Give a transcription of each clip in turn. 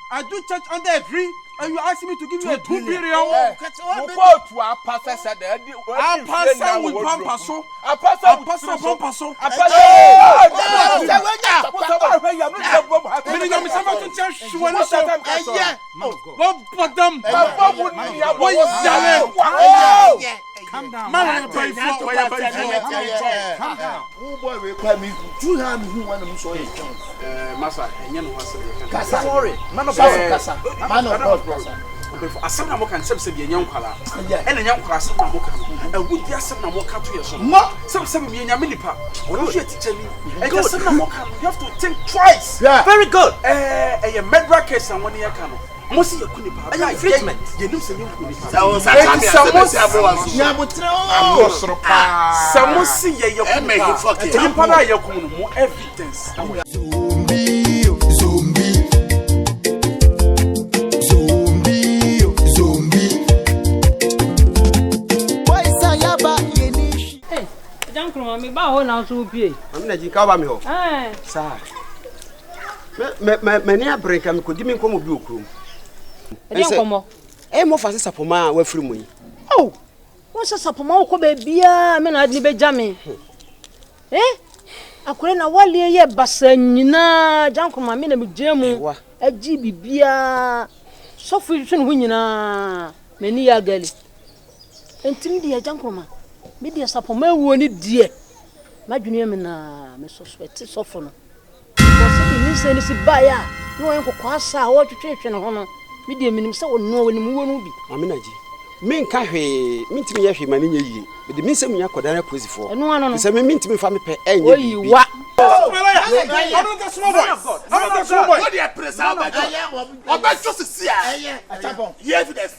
I do church under a tree, and you ask me to give you a 2 billion. You go to our pastor said that. Our pastor with Pampaso. Our pastor with Pampaso. Our pastor. Calm down. Calm down. Oh boy, we call me. You have who want to show you? Master, and Kasa, sorry. Man of Kasa. Man of Kasa. Asem na mo kan sem be nyam kwala e na nyam kwala asem na mo kan e wudi asem na mo ka to yeso sem be nyam nipa wo hwe teacher ni e ka asem na mo kan you have to think twice. Very good. E murder case and one year kan mo si yakuni pa e infringement ye nim se nyam kuni pa samo si ye yakuni pa e nipa na yakuni no mo evidence. Me ba ho na so pie. Am na ji ka ba me ho. Sa. Me ni abrenka me kodi me nkomo bi okrom. E dey nkomo. Mo fa se sapoma wa firi mu yi. Oh. Wo se sapoma ko ba bia me na adi be ja me. Akure na wale ye basa nyina jankoma me na me jemu. Agi bibia. Sofo hwe no nyina. Me ni ya gali. Entim di ya jankoma. Me di sapoma wo ni die. Madwene me na me suspect Sofo no. Because me say ni si baya, no en kokwasa wo twetwe no ho no. Me di menim se wo no woni mu wo no bi. Amenaji. Me nka hwe, me ntimi ye hwe ma ne nya yie. Me di me nsem nya kodara pozifo. Eno ano no. Se me ntimi fa me pe enye bi. Oyi wa. I don't get small boy. What the press out by Oba just see ah. Atabon. Evidence.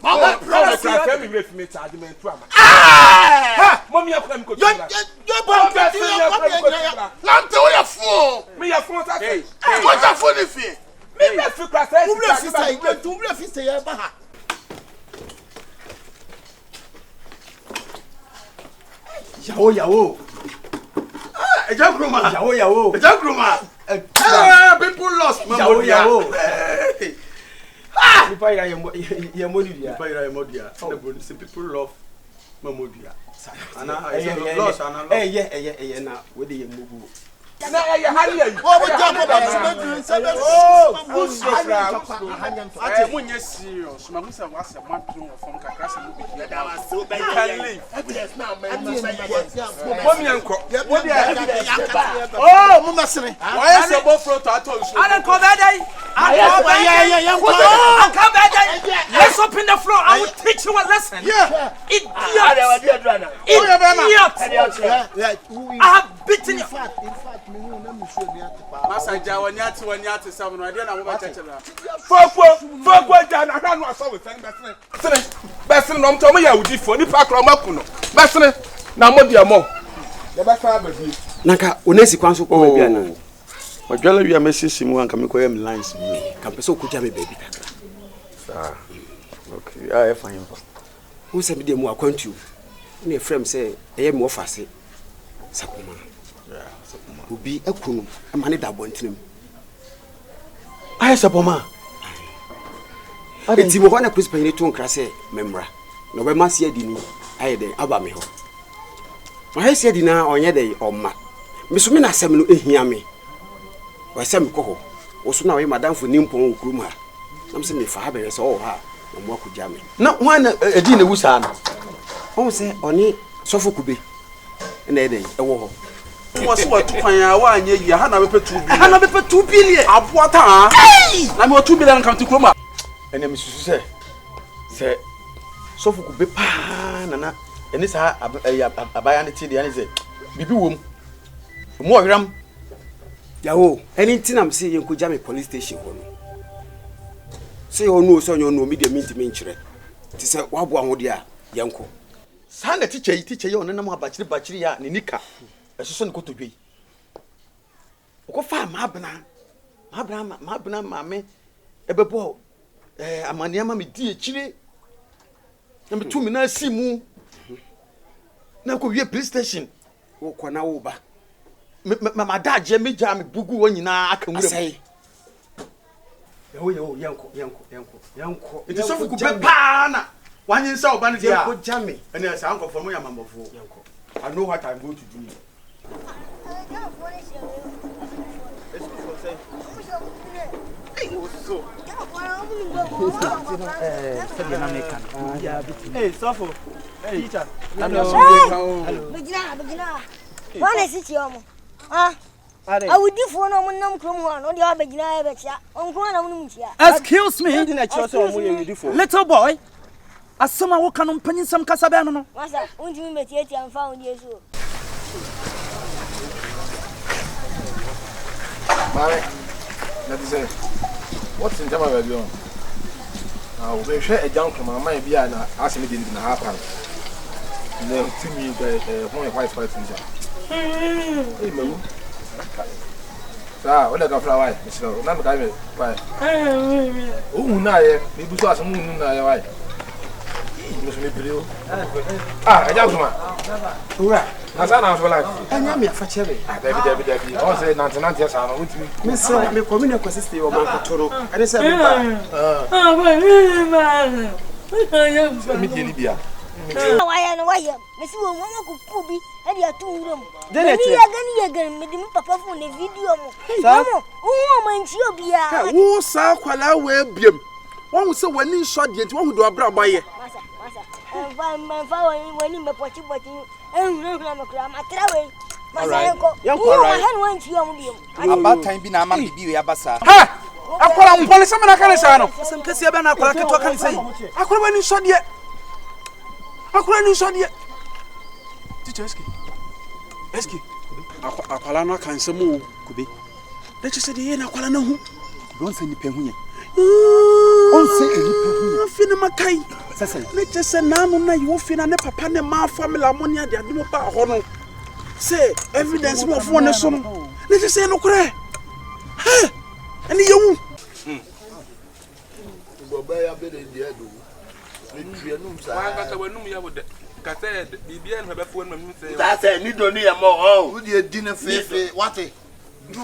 Mama promise you can be with me argument to am. Mommy akwa mi ko. You bon get you. Lamte we ya phone. Me ya phone ta. Hey. What your phone if you? Me be fi class. Who be fi say ya ba ha. Yawo. Ejakroma. Yawo. Ejakroma. People lost. Yawo. Nipa ira ye modia. Nipa ira ye modia. The people love Mamodia. Ana lost ana. Eh na we dey mugu. Na ye hali you. Oh, we jump up. Oh, munye serious. Magusa was a man from kakra se mo bi. That was so bad. Can leave. Evidence now, man. Mommy anko. Oh, mama sene. Why is the boyfriend to atol so? I don't come that day. I come that day. Let's open the floor. I will teach you a lesson. Yeah. Idiot. I have beaten you. In fact, me no me show me atipa. Masaja wanyati sabu no ade na mo ba chechela. Fofo ja na hwa no aso we fen besene no mto mo ya udifo ni pa kro maku no besene na mo dia mo ye ba fa abadi Naka onesi kwanso ko bia na. Odwala wi amesisi mu anka me koyem lines mi. Ka pese okuja me baby kakra. Okay, fine. Who said me mu akwantu. Na frame say eye me ofase. Sakuma. Sapoma. Obi ekunu amane da bontenem. Sapoma. Enti mo hona principal ni to nkra say memra. No be ma se adini aye den aba me ho. Ma he se adina onye dey omma. Me so me na asem no ehia me. Wa asem ko ho. Wo so na we madam fo nimpon okurum ha. Nam se me fa ha be so ho ha. No mo akugya me. Na wan edi na wusa no. Won se oni Sofo Kube. Na e dey e wo ho. Was what Twan wa anya yi ha na be 2 billion. Ha na be 2 billion. Abuata ha. Na me 2 billion come to Kroma. Ene me susu se Sofo Kube pa na ene sa abaya ne ti de ane se bibi wom. Mo hweram. Yawo, eni tinam se ye nkogya me police station ho no. Se onu so onyo no media minti me nkyere. Ti se wabo ahode a yenko. Sa na teacher ye onenam abachiri ya ne nika. Eso ne kotodwe. Oko fa mabena maame ebebo amane ama me di ekire. Na me tu me na asimu. Na ko wie police station. Wo kona wo ba. Mama daje me ja me bugu wo nyina aka nwura. Yanko. It is Sofo Kube pana. One in South Bandy. Yanko Jammy. And there's uncle for me, a mamma for Yanko. I know what I'm going to do. Hey, Sofo. Hey, teacher. Hello. One is it, Yomo? Ah, I would do for no one, no chrome one, or the other beginner. Excuse me. Little boy. As someone who can open some Casabano. Master, won't you meditate and found you? That is it. What's in Jama radio? We share a junk from my mind behind asking me in the happen. No, to me, the white teacher. Hey, Moo. Ah, what a flower, Mr. None of them. Why? Oh, no, maybe saw some moon. I ah, a gentleman. Hurrah. As I was like, And I'm for cherry. Debbie. All say 99 years are with me. Miss, I'm a community consisting of Uncle Toro. And it's a Libya. Why and why, Miss Woman could be at your 2 room. Then I again, made him papa from the video. Oh, man, she'll be a Who saw Quala will be him? One was so when he shot yet one would do a bra by ye. My father when he met what you and I'm a cram. I travel. My About time being a man to be a bassa. Ha! I call him Police Americano. Some Cassiabana, I can say. I could when you shot yet. I couldn't shot yet. Teacher Eski. Aqualana can some more. Kube. Let you say the end. Aqualana who? Don't say any penny. Don't say any penny. Let us say, Nana, you will feel a papa and my family ammonia. They are no power. Honor. Say evidence of one son. Let us say no cry. Hey, and you. That's a need only a more. Oh, would you dinner faith? What you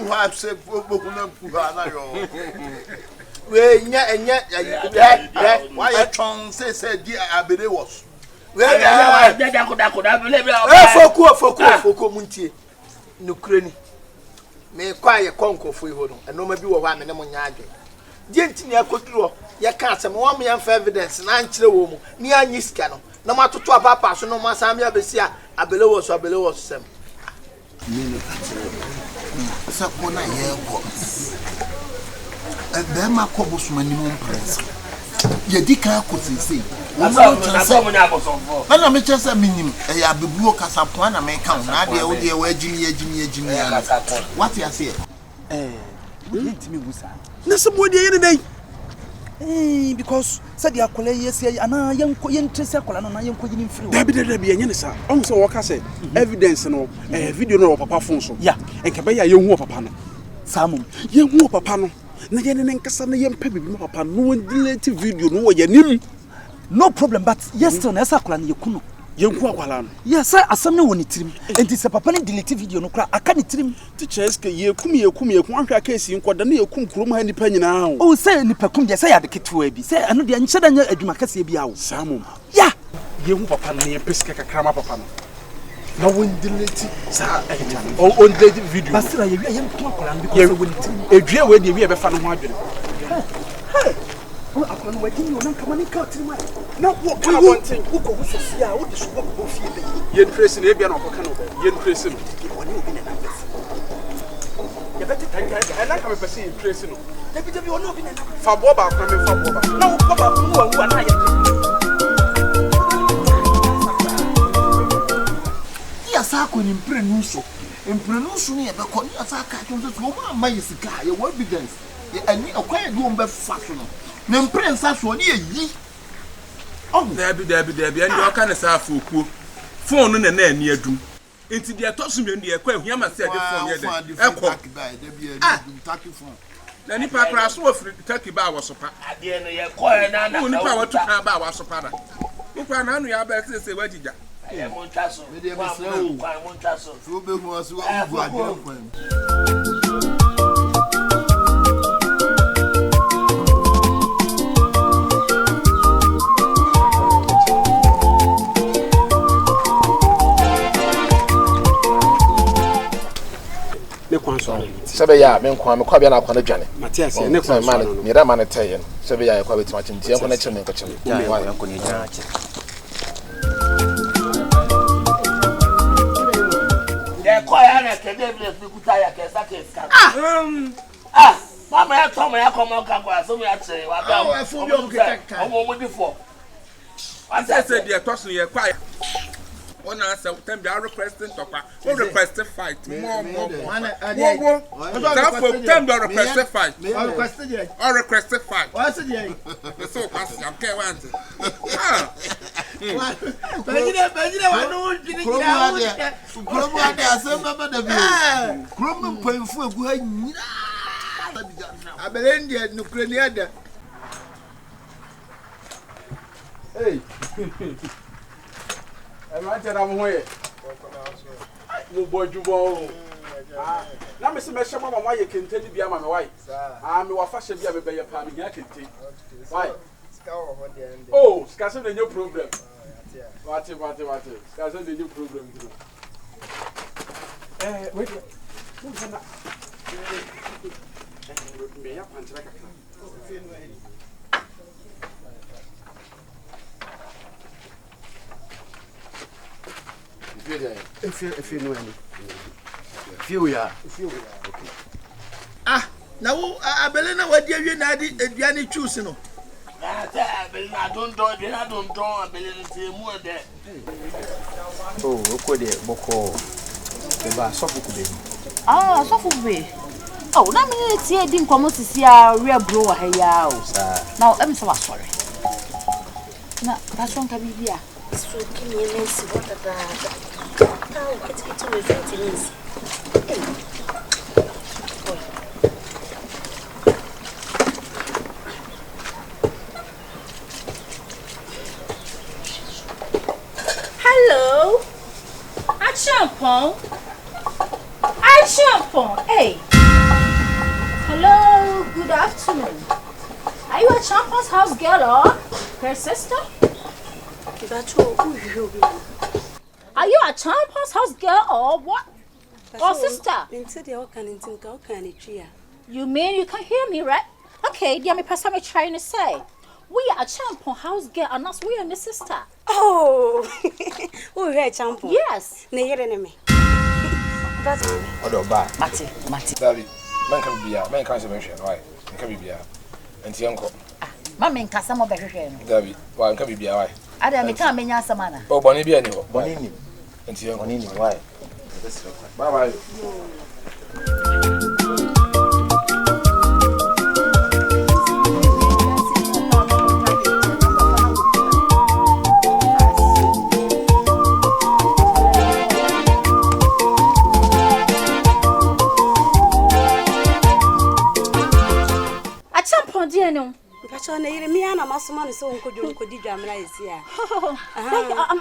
have said, why a chong said, dear Abede was. Well, Foko Munti, no cranny. May acquire conquer for you, and no maybe 1 minute on yard. Gentina could draw. You can't say 1 million for evidence, and I'm chill near Niscano. No matter to a papa, so no more Samia Bessia, I below us some. Sapona Yeboah. Then my cobbles minimum price. Yedika could say, I'm just a minimum. I be broke as a plan and make count. Nadia, oh dear, where Jimmy. What you say? Somebody any day. Because said your colleague, and I am going to circle and I am going free. There be any sir. Also, what I say, evidence no, video no papa phone so. Yeah, and Kabaya, you who papa. Salmon, you who papa. Nayan and Cassana, young baby, papa, no one delete video, no way, no problem, but yes, on a circle and you couldn't. Young Qualan. Yes, sir, as some no one it him. And it's a papa delete video, no crack. I can't trim. Teachers, you come here, one case in Quadania, Kumkrum, independent now. Oh, say, Nipacum, yes, I had the kid to be. Say, I know the answer and you make us be out. Salmon. Yeah, you papa near Pisca Crama papa. No one deleted, sir, on the video. But I am talking because a dear way we ever found one. Hey, I'm waiting you on coming cut in my. Now, what I want to who goes to see how this work will feel. You're pressing a piano, you're pressing. You better take it. I like a person in pressing. Maybe you are not in a Faboba from a Faboba. No, Papa, who are Yes, I could imprenuso. Imprenuso near the corner as I can't do my cigar, your evidence. And you acquire doing by fashion. Name Prince as one year ye. Oh, there be, and you can say for phone and then near doom. Into the atossum in the aquarium, Yama said, then if I cross over Turkey Bar was so bad. I didn't acquire none of the power to have our supper. If I know you are better to say what did you? I am on Tasso. I won't Tasso. Kube was what so sebe ya me nkwa me kwa bia na akwa na dwane Matias ne kwa man ni da man teye no sebe ya kwa betima chin tie ko na chin nka chin wa ya ko ni jana che ya kwa ya na kede ble fi kuta ya kesa kesa mama ya tomo ya komo ka kwa so me ya che wa ba o mo di fo I said the toss ye kwa one answer time be requesting topa o request fight more time be request fight or request fight what's it so pass am ke want Bajira wanu jini kira Kromu ade asema ba da bi kromu mpemfu egu ha nyina abelendi nukreni ada Hey. I'm not telling you. No boy, you won't. Now, Mr. Meshama, why you can tell me I'm my wife. I'm your fashion, be a baby, a palm, I can take. Why? Oh, scarcely a new problem. What? Scarcely a new problem. Wait. Me up and like a if you know any. Few ya. Okay. Na wo abelena wadi awie na ade aduane choose no. Abelena don't abelena te mu ade. Oh, oko de boko. Eba Sofo Kube. Sofo Kube. Oh, na me tie di nkomo sisi a we bro wa ha ya o. Now, em se wa sorry. Na, ba so nka bibia. So kimi yensi wata da. It's always easy. Hello. Achampon. Hey. Hello. Good afternoon. Are you a Champon's house girl or her sister? Are you a Champon's house girl or what? Or sister? You mean you can hear me, right? Okay, dear me person, I'm trying to say. We are a Champon house girl and us we are the sister. Oh, we are Champon. Yes. That's Odo ba. Mati. David, man can be a man can say why? Can be a enti enko. Mama nkasa mo behwehwe no. David, why can be a why? Ada me kan menya asama na. Oh, boni bi ani ho. Boni ni. Enti enko. Boni ni why? Bye bye. No.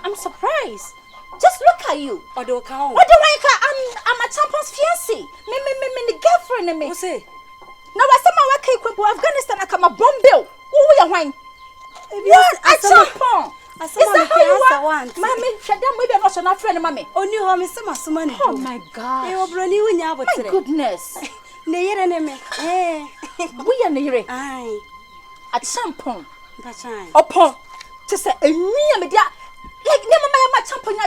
I'm surprised. Just look at you. What do I call? I'm a Champion's fiancé. Me the girlfriend me. What's it? Now I said my work came to Afghanistan. I come a bomb bill. Who we are wine? What a Champion? Is that how you want? Mommy, shut down. Maybe I'm not your friend, mommy. Only home is some money. Oh my God! My goodness. We are near. Aye. At Champon. That's right. Upon to say a mere media like never my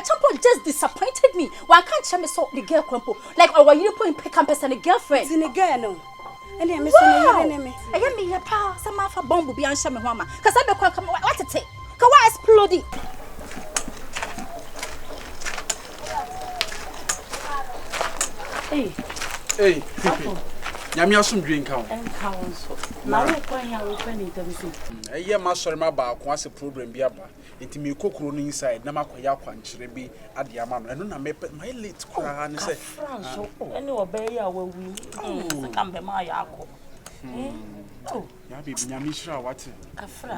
Champon just disappointed me. Why can't you sort the girl crumple? Like or you point pick up and a girlfriend? In a girl, no. And then Miss Enemy. I get me a power, some of a bomb will be on Shammy Mama. Because I be come what to take. Can I explode? Hey, Yami asum drink count. Now we going here we find interview. A year master my back once a program be aba. Into me cook inside, Namakoya Quanchre be at the amount. I don't know my late cry and say, any obey our we come be my yako. Oh, Yamisha, what?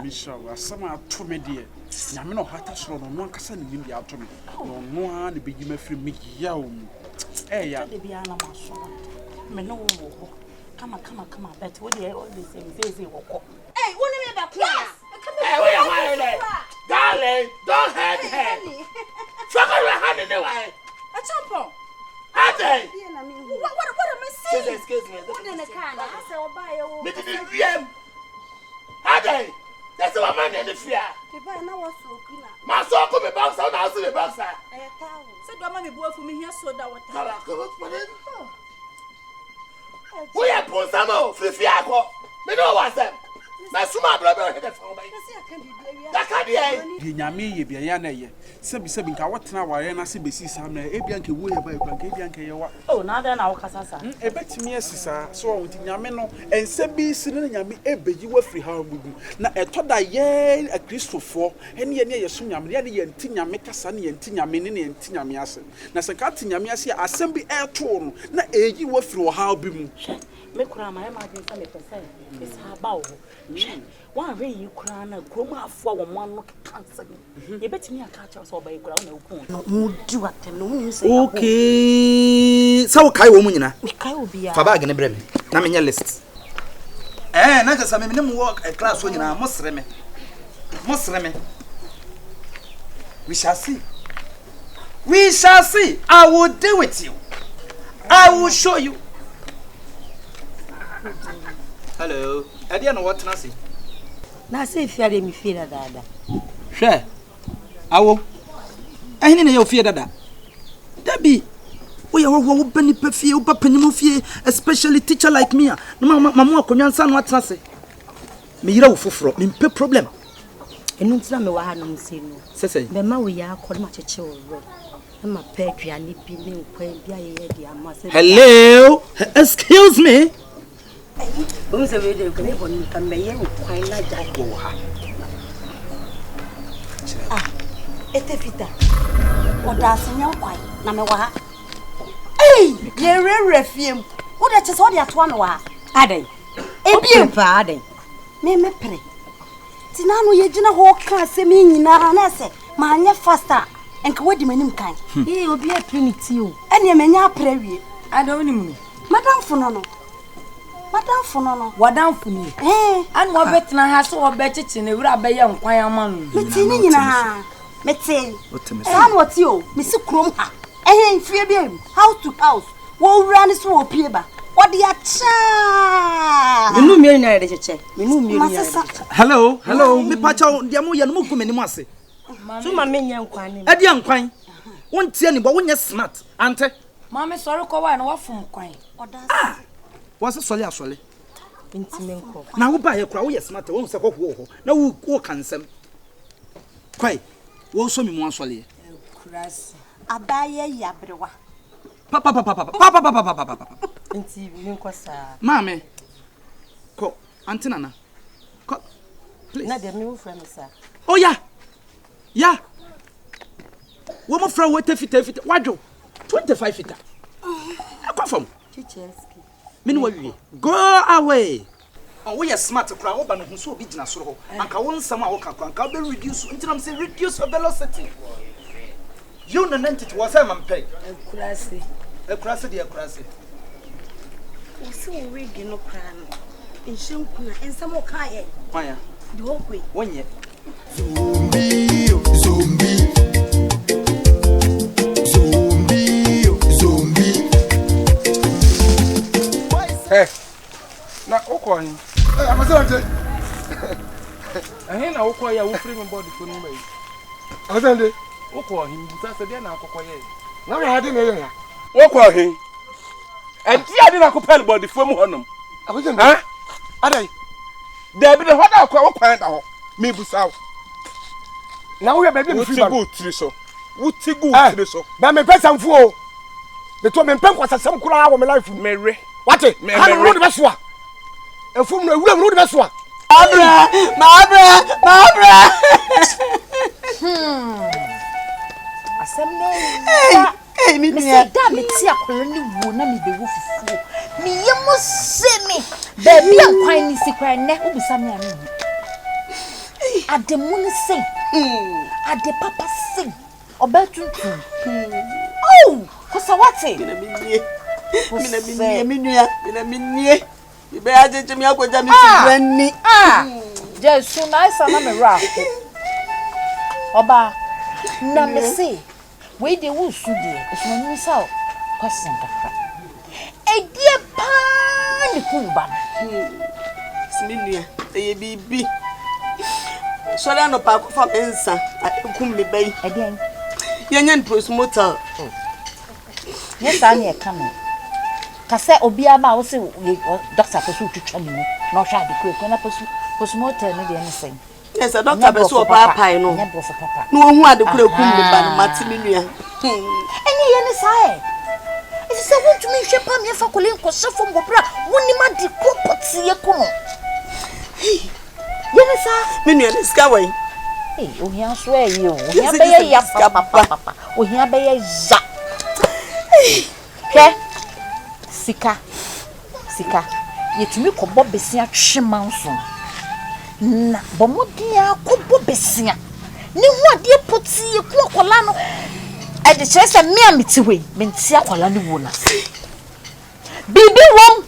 Misha, some 2 media. Yamino Hatas on one cousin in the out to me. No one be you free me yaum. Hey, ya, the Biana Mason. Meno. Come on, but what do you always say? Hey, what do you about class? Hey, darling, don't hurt her. Fuck her hand in the way. A Champo. Ate. What am I saying? wiem. Ade. That's what man in the fear. Papa na was so kuna. Ma so ko me box na aso me box. Eh tawo. Say do ma me bo afu me hia soda water. Kala ko what man. We are posamo free akọ. Me no was them. Na suma bra bra he fa obai. Say aka bibia. Da ka de. Di nyame ye bia ya na ye. Sebi nka wotena ware na se besi sam na e bia nka wo ye ba e kwanka e bia nka ye wa. Oh na da na wo kasa sa. E betimi asisa so wo di nyame no ense bi si na nyame e beji wa free ha gugu. Na etoda ye a Christopher ene ye ne ye so nyame ye ne ye nti nyame kasa ne ye nti nyame ne ye nti nyame ase. Na se ka ti nyame ase asem bi e to no na eji wa free wo ha bi mu. Me kura ma ma din sa me pese. It's ba wo. Wa re yi kura na kroma afo wo mo no kansa. E betimi aka cha so ba yi kura na okun. No mu di wate no mu say. Okay. Sa wo kai wo mu nyina. Me kai obi a. Fa bag ne bre me. Na me nya list. Na just me mu work class wo nyina mo sere me. Mo sere me. We shall see. We shall see. I will deal with you. I will show you. Hello. Edia no what na say? Na say fiare mi fie dada. Hwe. Awo. Ehini na ye ofie dada. Dabi. We are wo bani pe fie, wo papanimo fie, especially teacher like me. No mama akonwa nsa no atena se. Me yira wo foforo, me mpe problem. Enu ntina me wa ha no nse no. Sese. Be ma we ya akọ ma cheche wo. E ma pe aduane bi me nkwan bi aye di ama se. Hello. Excuse me. Bo se we de ko ne bo ni kan me ye nkwan na ja wo ha. Etefita. Oda asenya nkwan na me wa ha. Hey, ye re fiem. Wo de chese wo de ato no wa. Aden. Ebie pa aden. Me pre. Tina no ye gina ho ka asem nyina na se ma anya faster. Enka wodi manim kan. Obi a trinity o. Ene menya apre wie. Adon ni mu. Madam fono no. Wadam funi. An wo betna ha so wo bechichi na wura be ye nkwan ama no. Meti ni nyina. Meti. San woti o, misi krom ha. Fie bi house to house. Wo wura ni so opie ba. Wodi a cha. Minu mi nyina de cheche. Minu mi nyina. Hello. Me pacha dia mo ye no mu kumani mu ase. So ma menya nkwan ni. Ade nkwan. Won tie ni bo won ye smart. Ante. Mama sorry ko wa na wa fum kwan. Oda. What's asole? Intime nko. Na wo ba ye kura wo ye smart wo se kokwo ho. Na wo kansem. Kwai. Wo so mi mu asole. Kurasi. Abaye yabrewa. Papa. Inti mi nko sa. Mame. Ko antina na. Ko. Please. Na de mi wo friend sa. Oh yeah. Wo mo fra wo tefita. Wadwo. 25 fita. Confirm. Chicheski. Mini wa wie. Go away. Oh, we are smart kra wo ba no hu so obi gina soro ho. Anka wo nsam a wo ka kra anka be reduce until am say reduce velocity. You no entity was am peg. Kurasi. Kurasi de kurasi. O se o wig no kra no. Enhye nkuna ensam o ka ye. Kwanya. De ho kwe. Wonye. Zombie. Hey. Na okọ hin. Amasante. Na okọ ya wo free me body for no mai. Amasante. Okọ hin buta se de na akọkọ ye. Na ma hade me ye ya. Okọ hin. Enti ade na akọpel body for mu honom. Amasante. Ha? Adai. Da bi de hoda akọ wo kwan da ho. Me busaw. Na wo ye ba bi me free ba. Wo tiri so. Wo tigu tiri so. Ba me pesa mfu o. Me to me pen kwasasam kura wo me life me Mere. Wate? Kan no de beso a. Efum no ewura no de beso a. Mabra. Asem no. Hey, mi say da me ti akoro ni wo na me be wo fufu. Me ye mo se me. Ba bi ankwan ni sikran ne obisa me anu. Ade mu ni sen. Ade papa sen. Obetutu. Oh, kosa wate? Mina minye. Ibe ajeje mi akoja mi friendly. Jesu na isa na me ra. Oba na me say we dey wo su dey. Eso no misa o. Question kakra. E die pa ni kumba. minua e bibi so da no pa ko fa mensa akum me bai e den yenye prosmoter yes ani e kanu kase obi ama wo se doctor pesu twetwa mu na hwa de ko na prosmoter no de ne sen yes doctor pesu oba pai no no ohu ade kura kum me ba no mate minua eni ye ne sae isi se wontu me hwe pam ye fa kole nko Sofo mbobra woni ma di kopoti ye ko no ye ne sa minua ne ska wai ohia so ayi ohia be ye ya papa ohia be ye za hwe sika yetumi kobo besia twema nso na bomodia kobo besia ni hu ade poti ye ku akola no e de kyerese me amiti we menti akola no wo na bibi wom